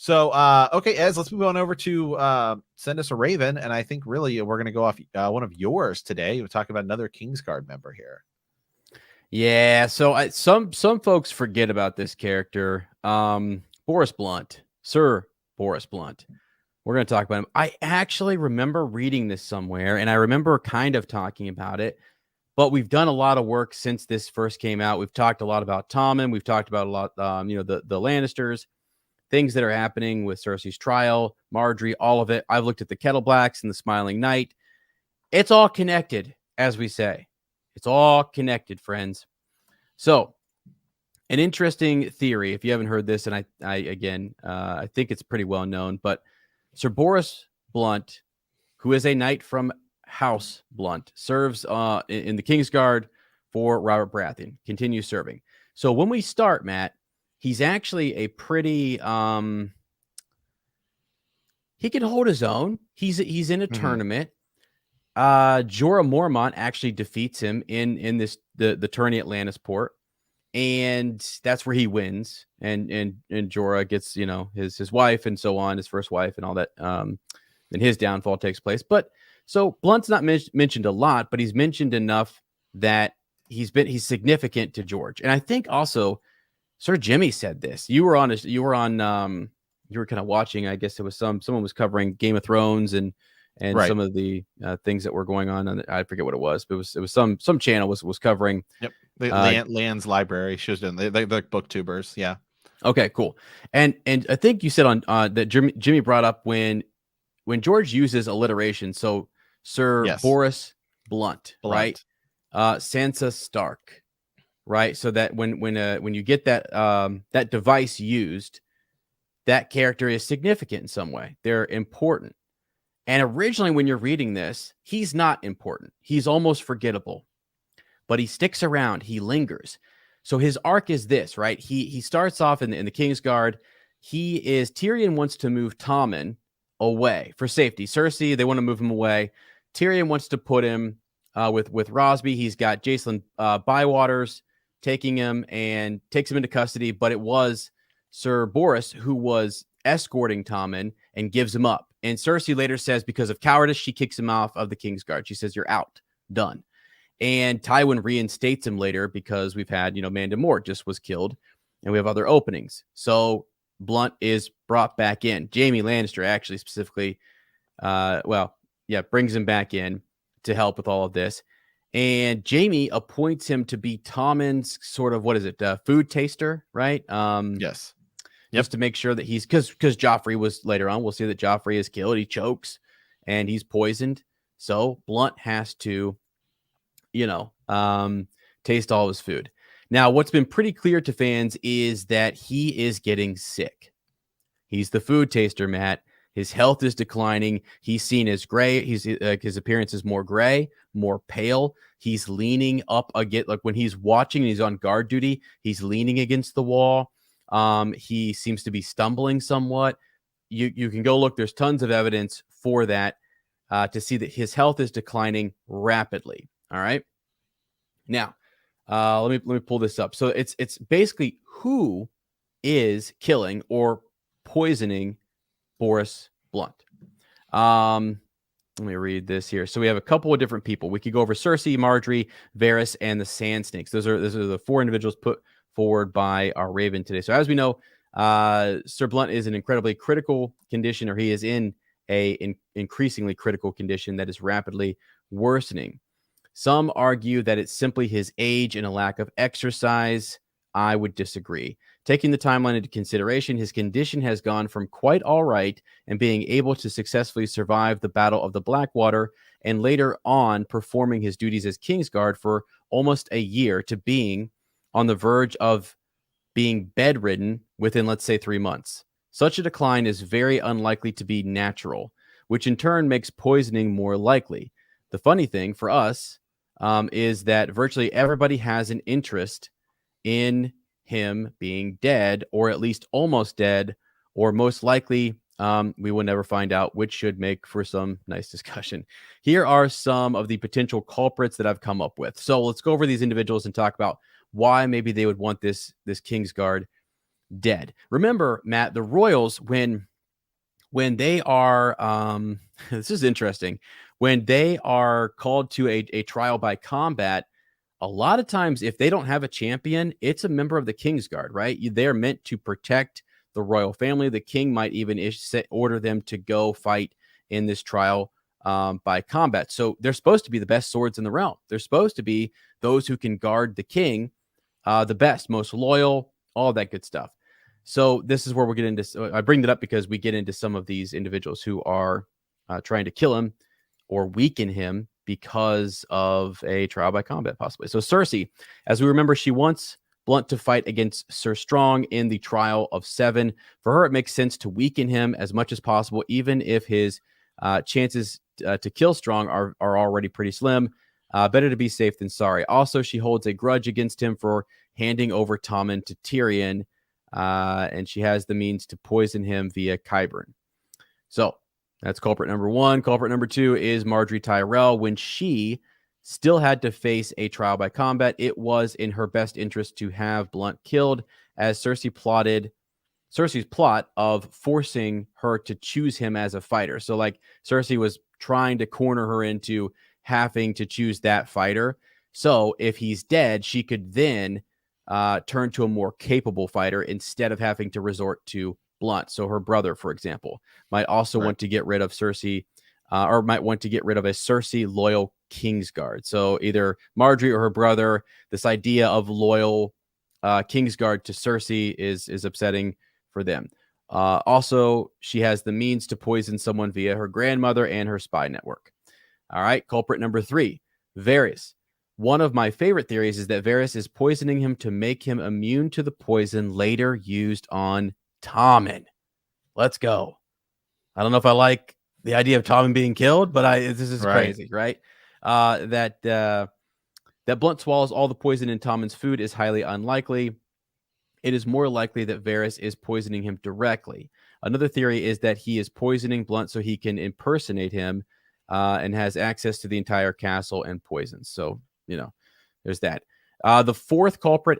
So, okay, Ez, let's move on over to Send Us a Raven. And I think really we're going to go off one of yours today. We're talking about another Kingsguard member here. Yeah, so some folks forget about this character. Boros Blount, Sir Boros Blount. We're going to talk about him. I actually remember reading this somewhere, and I remember kind of talking about it. But we've done a lot of work since this first came out. We've talked a lot about Tommen. We've talked about a lot, the Lannisters, things that are happening with Cersei's trial, Marjorie, all of it. I've looked at the Kettle Blacks and the Smiling Knight. It's all connected, as we say. It's all connected, friends. So, an interesting theory, if you haven't heard this, and I think it's pretty well known, but Sir Boros Blount, who is a knight from House Blount, serves in the Kingsguard for Robert Baratheon, continues serving. So when we start, Matt, he's actually a pretty he can hold his own. He's in a tournament. Jorah Mormont actually defeats him in this the tourney at Lannisport, and that's where he wins. And Jorah gets his wife and so on, his first wife and all that. Then his downfall takes place. But so Blunt's not mentioned a lot, but he's mentioned enough that he's significant to George. And I think also Sir Jimmy said this. You were kind of watching. I guess it was someone was covering Game of Thrones and right. Some of the things that were going on. I forget what it was, but it was some channel was covering. Yep, Land's library shows them. They're like booktubers. Yeah. Okay, cool. And I think you said on that Jimmy brought up when George uses alliteration. So Sir Boros Blount, right? Sansa Stark, right? So that when you get that device used, that character is significant in some way. They're important. And originally, when you're reading this, he's not important. He's almost forgettable, but he sticks around. He lingers. So his arc is this, right? He starts off in the Kingsguard. Tyrion wants to move Tommen away for safety. Cersei, they want to move him away. Tyrion wants to put him with Rosby. He's got Jacelyn Bywaters taking him and takes him into custody, but it was Sir Boros who was escorting Tommen and gives him up. And Cersei later says because of cowardice, she kicks him off of the Kingsguard. She says, "You're out. Done." And Tywin reinstates him later because we've had, Manda Mort just was killed and we have other openings. So Blunt is brought back in. Jaime Lannister actually specifically, brings him back in to help with all of this. And Jaime appoints him to be Tommen's sort of, food taster, right? Yes. Just to make sure that he's, because Joffrey was later on, we'll see that Joffrey is killed. He chokes and he's poisoned. So Blunt has to, taste all his food. Now, what's been pretty clear to fans is that he is getting sick. He's the food taster, Matt. His health is declining. He's seen as gray. His appearance is more gray, more pale. He's leaning up against, like when he's watching and he's on guard duty, he's leaning against the wall. He seems to be stumbling somewhat. You can go look. There's tons of evidence for that to see that his health is declining rapidly. All right. Now, let me pull this up. So it's basically who is killing or poisoning Boros Blount. Let me read this here. So we have a couple of different people. We could go over Cersei, Marjorie, Varys, and the Sand Snakes. Those are the four individuals put forward by our Raven today. So as we know, Sir Blount is an incredibly critical condition, or he is in an increasingly critical condition that is rapidly worsening. Some argue that it's simply his age and a lack of exercise. I would disagree. Taking the timeline into consideration, his condition has gone from quite all right and being able to successfully survive the Battle of the Blackwater and later on performing his duties as Kingsguard for almost a year to being on the verge of being bedridden within, let's say, 3 months. Such a decline is very unlikely to be natural, which in turn makes poisoning more likely. The funny thing for us is that virtually everybody has an interest in him being dead, or at least almost dead, or most likely we will never find out, which should make for some nice discussion. Here are some of the potential culprits that I've come up with. So let's go over these individuals and talk about why maybe they would want this Kingsguard. dead. Remember, Matt, the royals, when they are this is interesting, when they are called to a trial by combat, a lot of times if they don't have a champion, it's a member of the Kingsguard, right? They're meant to protect the royal family. The king might even order them to go fight in this trial by combat. So they're supposed to be the best swords in the realm. They're supposed to be those who can guard the king the best, most loyal, all that good stuff. So this is where we'll get into. I bring that up because we get into some of these individuals who are trying to kill him or weaken him because of a trial by combat, possibly. So Cersei, as we remember, she wants Blount to fight against Ser Strong in the trial of 7. For her, it makes sense to weaken him as much as possible, even if his chances to kill Strong are already pretty slim. Better to be safe than sorry. Also, she holds a grudge against him for handing over Tommen to Tyrion, and she has the means to poison him via Qyburn. So that's culprit number 1. Culprit number 2 is Margaery Tyrell. When she still had to face a trial by combat, it was in her best interest to have Blount killed, as Cersei's plot of forcing her to choose him as a fighter. So like Cersei was trying to corner her into having to choose that fighter. So if he's dead, she could then turn to a more capable fighter instead of having to resort to Blount. So her brother, for example, might also want to get rid of Cersei, or might want to get rid of a Cersei loyal Kingsguard. So either Margaery or her brother, this idea of loyal Kingsguard to Cersei is upsetting for them. Also, she has the means to poison someone via her grandmother and her spy network. All right, culprit number 3, Varys. One of my favorite theories is that Varys is poisoning him to make him immune to the poison later used on Tommen. Let's go. I don't know if I like the idea of Tommen being killed, but this is crazy, right? That Blount swallows all the poison in Tommen's food is highly unlikely. It is more likely that Varys is poisoning him directly. Another theory is that he is poisoning Blount so he can impersonate him and has access to the entire castle and poisons. So, there's that. The 4th culprit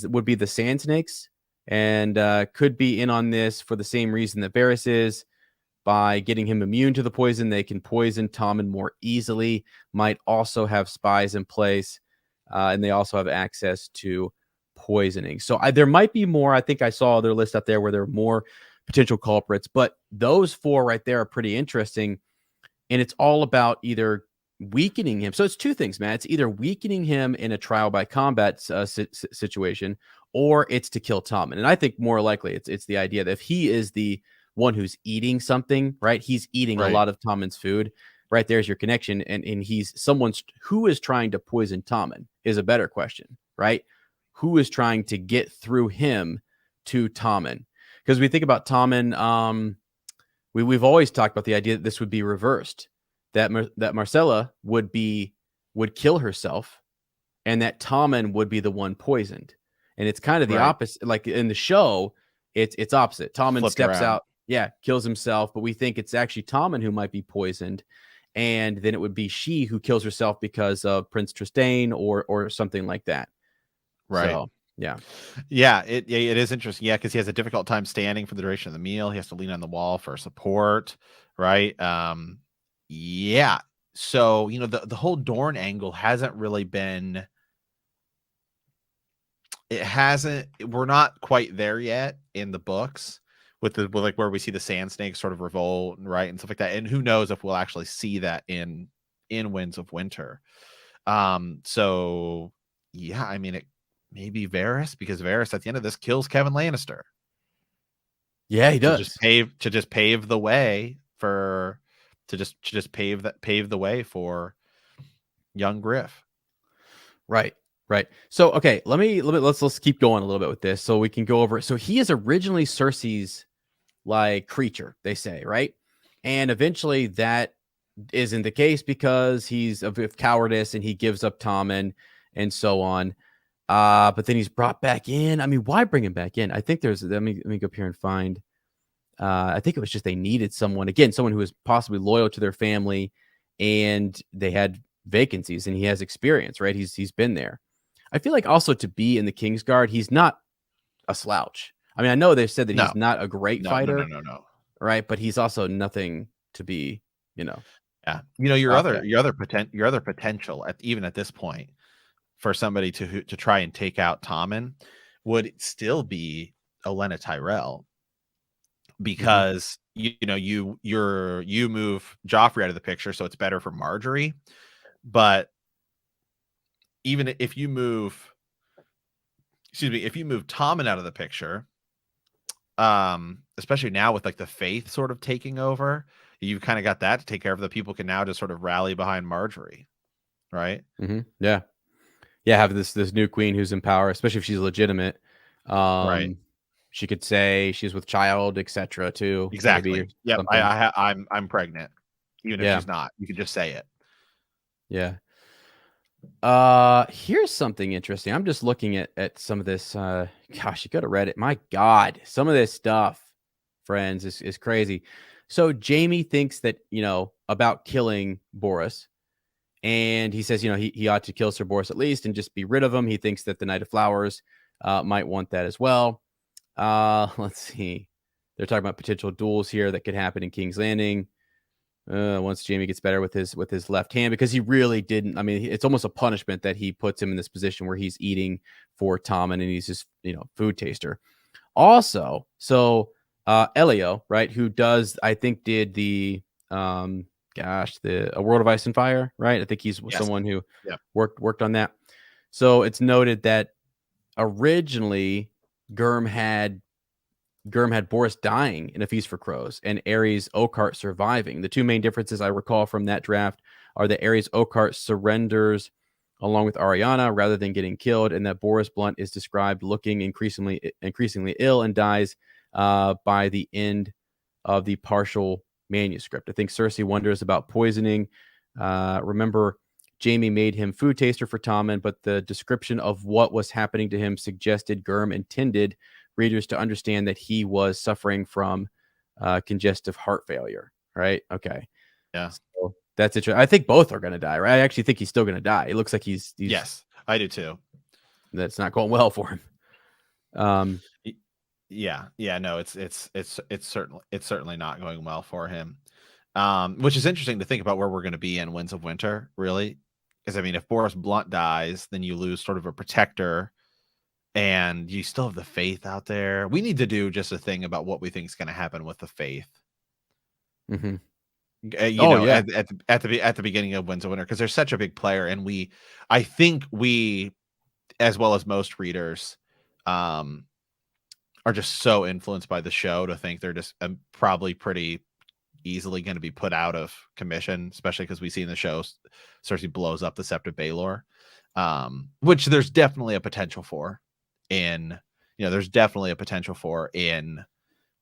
would be the Sand Snakes, and could be in on this for the same reason that Varys is. By getting him immune to the poison, they can poison Tommen more easily. Might also have spies in place, and they also have access to poisoning. So there might be more. I think I saw their list up there where there are more potential culprits, but those 4 right there are pretty interesting. And it's all about either weakening him. So it's 2 things, man. It's either weakening him in a trial by combat situation, or it's to kill Tommen. And I think more likely it's the idea that if he is the one who's eating something, right? He's eating a lot of Tommen's food. Right there's your connection. And he's someone who is trying to poison Tommen is a better question, right? Who is trying to get through him to Tommen? Because we think about Tommen, we've always talked about the idea that this would be reversed, that Myrcella would kill herself, and that Tommen would be the one poisoned. And it's kind of the opposite. Like in the show, it's opposite. Tommen steps out, kills himself, but we think it's actually Tommen who might be poisoned, and then it would be she who kills herself because of Prince Trystane or something like that. Right. So, it is interesting. Yeah, because he has a difficult time standing for the duration of the meal. He has to lean on the wall for support, right? So the whole Dorne angle hasn't really been. We're not quite there yet in the books with like where we see the Sand Snakes sort of revolt, right, and stuff like that. And who knows if we'll actually see that in Winds of Winter. So yeah, I mean, it maybe Varys, because Varys at the end of this kills Kevin Lannister. Yeah, he does. To just pave the way for for young Griff. Right. So, okay, let's keep going a little bit with this so we can go over. So he is originally Cersei's like creature, they say, right? And eventually that isn't the case because he's of cowardice and he gives up Tommen and so on. But then he's brought back in. I mean, why bring him back in? I think let me go up here and find. I think it was just they needed someone who was possibly loyal to their family, and they had vacancies, and he has experience, right? He's been there. I feel like also to be in the Kingsguard, he's not a slouch. I mean, I know they said that he's not a great fighter, no. Right, but he's also nothing to be, Yeah, your other potential even at this point for somebody to try and take out Tommen would still be Olenna Tyrell, because you move Joffrey out of the picture, so it's better for Marjorie. But even if you move Tommen out of the picture, especially now with like the faith sort of taking over, you've kind of got that to take care of. The people can now just sort of rally behind Marjorie, right? Yeah, have this new queen who's in power, especially if she's legitimate. Right. She could say she's with child, etc. too. Exactly. Yeah, I'm pregnant, even if she's not. You could just say it. Yeah. Here's something interesting. I'm just looking at some of this. Gosh, you go to Reddit. My God, some of this stuff, friends, is crazy. So Jaime thinks that, about killing Boros. And he says, he ought to kill Sir Boros at least and just be rid of him. He thinks that the Knight of Flowers might want that as well. Let's see. They're talking about potential duels here that could happen in King's Landing. Once Jaime gets better with his left hand, because he really didn't. I mean, it's almost a punishment that he puts him in this position where he's eating for Tommen and he's just, food taster. Also, so Elio, right, who did the A World of Ice and Fire, right? I think he's someone who worked on that. So it's noted that originally Gurm had Boros dying in A Feast for Crows and Aerys Oakheart surviving. The two main differences I recall from that draft are that Aerys Oakheart surrenders along with Arianna rather than getting killed, and that Boros Blount is described looking increasingly ill and dies by the end of the partial manuscript. I think Cersei wonders about poisoning. Remember, Jaime made him food taster for Tommen, but the description of what was happening to him suggested Gurm intended readers to understand that he was suffering from congestive heart failure, right? Okay. Yeah. So that's it. I think both are going to die, right? I actually think he's still going to die. It looks like he's yes, I do too. That's not going well for him. Yeah, no, it's certainly not going well for him. Which is interesting to think about where we're going to be in Winds of Winter, really. Because I mean, if Boros Blount dies, then you lose sort of a protector, and you still have the faith out there. We need to do just a thing about what we think is going to happen with the faith. At the beginning of Winds of Winter, because they're such a big player, and I think we, as well as most readers, are just so influenced by the show to think they're just probably pretty easily going to be put out of commission, especially because we see in the show Cersei blows up the Sept of Baelor, which there's definitely a potential for in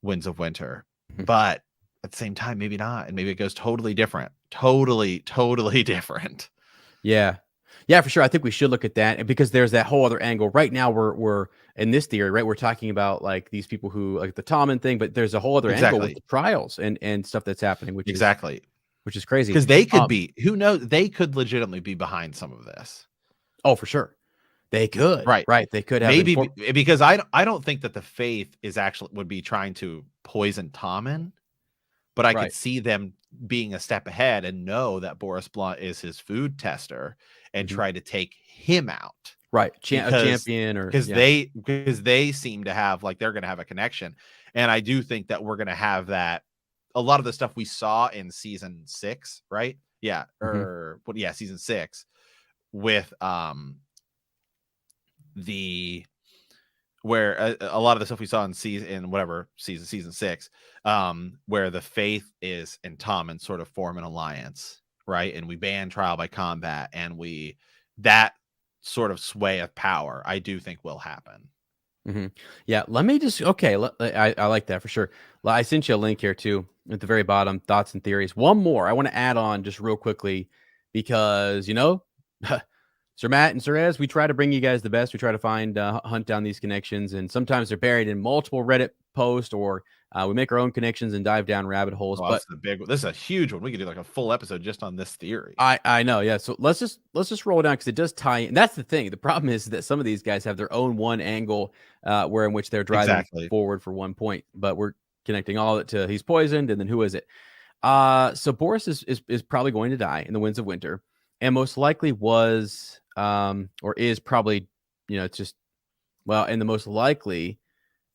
Winds of Winter, but at the same time, maybe not, and maybe it goes totally different. Totally different. Yeah, for sure. I think we should look at that, because there's that whole other angle. Right now, we're in this theory, right? We're talking about like these people who like the Tommen thing, but there's a whole other angle with the trials and stuff that's happening, which is crazy. Because they could be, who knows? They could legitimately be behind some of this. Oh, for sure. They could. Right. They could have maybe because I don't think that the faith would be trying to poison Tommen, but I could see them being a step ahead and know that Boros Blount is his food tester and try to take him out. Right. A champion, or because they seem to have, like, they're going to have a connection. And I do think that we're going to have that. A lot of the stuff we saw in season 6, right? Yeah. Season 6 with where a lot of the stuff we saw in season 6, where the faith is and Tommen sort of form an alliance, right? And we ban trial by combat, and that sort of sway of power, I do think will happen. Yeah, let me just I like that for sure. I sent you a link here too at the very bottom, thoughts and theories. One more I want to add on just real quickly, because Sir Matt and Ser Ez, we try to bring you guys the best. We try to hunt down these connections, and sometimes they're buried in multiple Reddit post, or we make our own connections and dive down rabbit holes. Oh, but this is a huge one. We could do like a full episode just on this theory. I know, yeah. So let's just roll down, because it does tie in. That's the thing. The problem is that some of these guys have their own one angle, where in which they're driving forward for one point, but we're connecting all of it to he's poisoned, and then who is it? So Boros is probably going to die in the Winds of Winter, and most likely was or is probably, it's just, well, and the most likely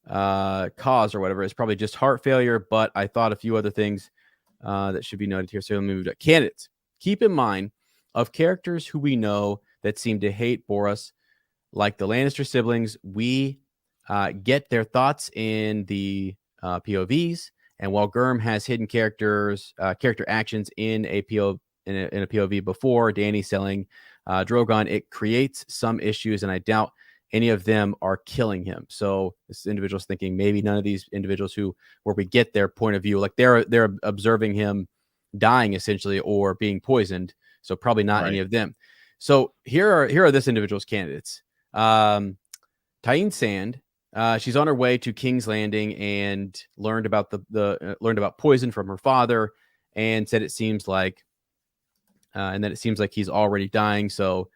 cause or whatever is probably just heart failure. But I thought a few other things that should be noted here. So let me move to candidates. Keep in mind, of characters who we know that seem to hate Boros, like the Lannister siblings, we get their thoughts in the POVs. And while Gurm has hidden character actions in a POV before Dany selling Drogon, it creates some issues, and I doubt any of them are killing him. So this individual's thinking maybe none of these individuals where we get their point of view, like they're observing him dying essentially or being poisoned. So probably not any of them. So here are this individual's candidates. Tyene Sand. She's on her way to King's Landing and learned about learned about poison from her father, and said it seems like he's already dying. So,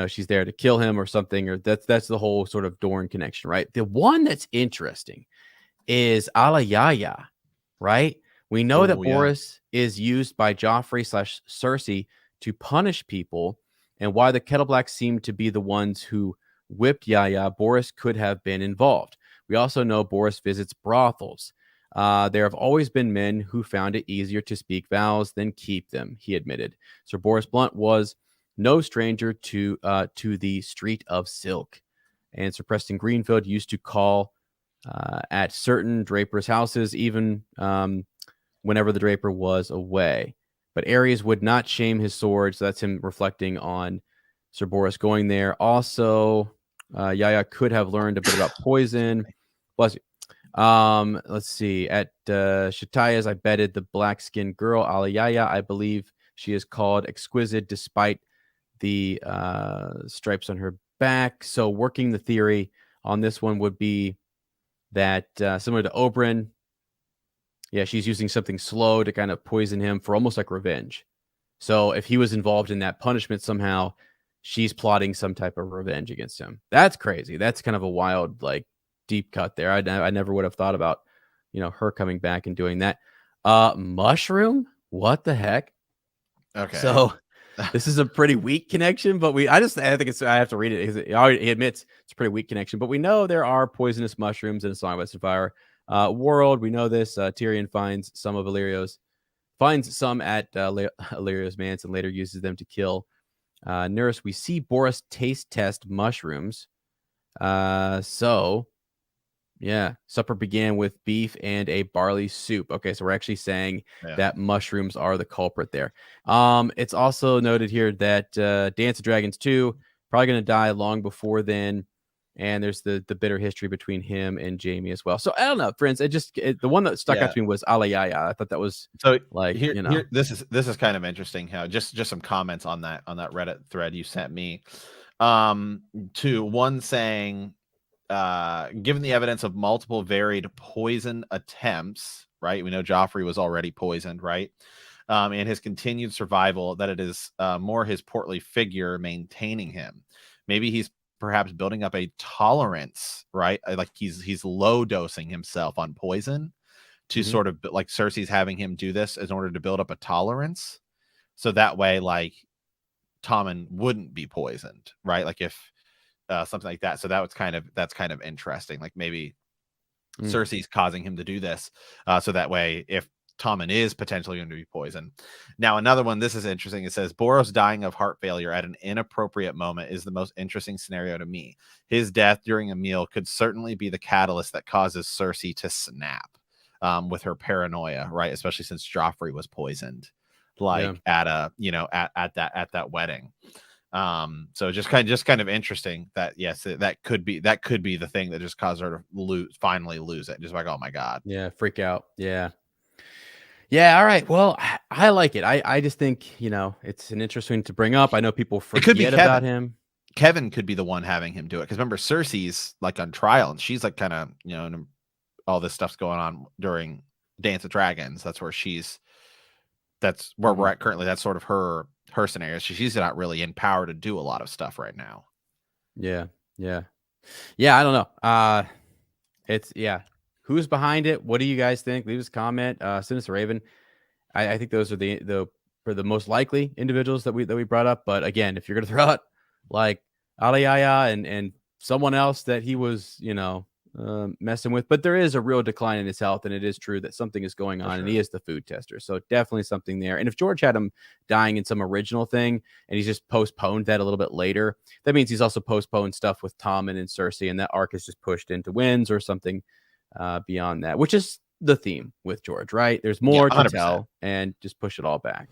she's there to kill him or something, or that's the whole sort of Dorne connection, right? The one that's interesting is Alayaya, right? We know that Boros is used by Joffrey / Cersei to punish people, and why the Kettleblacks seem to be the ones who whipped Yaya. Boros could have been involved. We also know Boros visits brothels. There have always been men who found it easier to speak vows than keep them, he admitted. Sir Boros Blount was no stranger to the Street of Silk. And Sir Preston Greenfield used to call at certain drapers' houses, even whenever the draper was away. But Aerys would not shame his sword, so that's him reflecting on Sir Boros going there. Also, Yaya could have learned a bit about poison. Bless you. Let's see. At Shataya's, I betted the black-skinned girl, Alayaya. I believe she is called Exquisite despite the stripes on her back. So working the theory on this one would be that similar to Oberyn, she's using something slow to kind of poison him for almost like revenge. So if he was involved in that punishment somehow, she's plotting some type of revenge against him. That's crazy. That's kind of a wild, like, deep cut there. I never would have thought about, her coming back and doing that. Mushroom? What the heck? Okay. So this is a pretty weak connection, but I have to read it. He admits it's a pretty weak connection, but we know there are poisonous mushrooms in A Song of Ice and Fire world. We know this. Tyrion finds some at Illyrio's manse and later uses them to kill Nurse. We see Boros taste test mushrooms. Supper began with beef and a barley soup. Okay, so we're actually saying that mushrooms are the culprit there. It's also noted here that Dance of Dragons 2 probably going to die long before then, and there's the bitter history between him and Jaime as well. So I don't know, friends. The one that stuck out to me was Alayaya. I thought that was like here, this is kind of interesting. How just some comments on that Reddit thread you sent me. To one saying, given the evidence of multiple varied poison attempts, right? We know Joffrey was already poisoned, right? And his continued survival, that it is more his portly figure maintaining him. Maybe he's perhaps building up a tolerance, right? Like he's low dosing himself on poison to sort of, like, Cersei's having him do this in order to build up a tolerance. So that way, like, Tommen wouldn't be poisoned, right? Like if something like that. So that's kind of interesting. Like maybe Cersei's causing him to do this, so that way, if Tommen is potentially going to be poisoned. Now, another one, this is interesting. It says Boros dying of heart failure at an inappropriate moment is the most interesting scenario to me. His death during a meal could certainly be the catalyst that causes Cersei to snap with her paranoia, right? Especially since Joffrey was poisoned, at that wedding. So just kind of interesting that that could be the thing that just caused her to finally lose it. Just like, oh my God. Yeah. Freak out. Yeah. Yeah. All right. Well, I like it. I just think, it's an interesting to bring up. I know people forget about him. Kevin could be the one having him do it. Cause remember, Cersei's like on trial and she's like kind of, all this stuff's going on during Dance of Dragons. That's where that's where we're at currently. That's sort of her scenario. She's not really in power to do a lot of stuff right now. Yeah. I don't know. Who's behind it? What do you guys think? Leave us a comment. Send us a Raven. I think those are the most likely individuals that we brought up. But again, if you're gonna throw out like Aliyaya and someone else that he was, messing with, but there is a real decline in his health, and it is true that something is going on, and he is the food tester, so definitely something there. And if George had him dying in some original thing, and he's just postponed that a little bit later, that means he's also postponed stuff with Tommen and Cersei, and that arc is just pushed into Winds or something beyond that, which is the theme with George, right? There's more to tell, and just push it all back.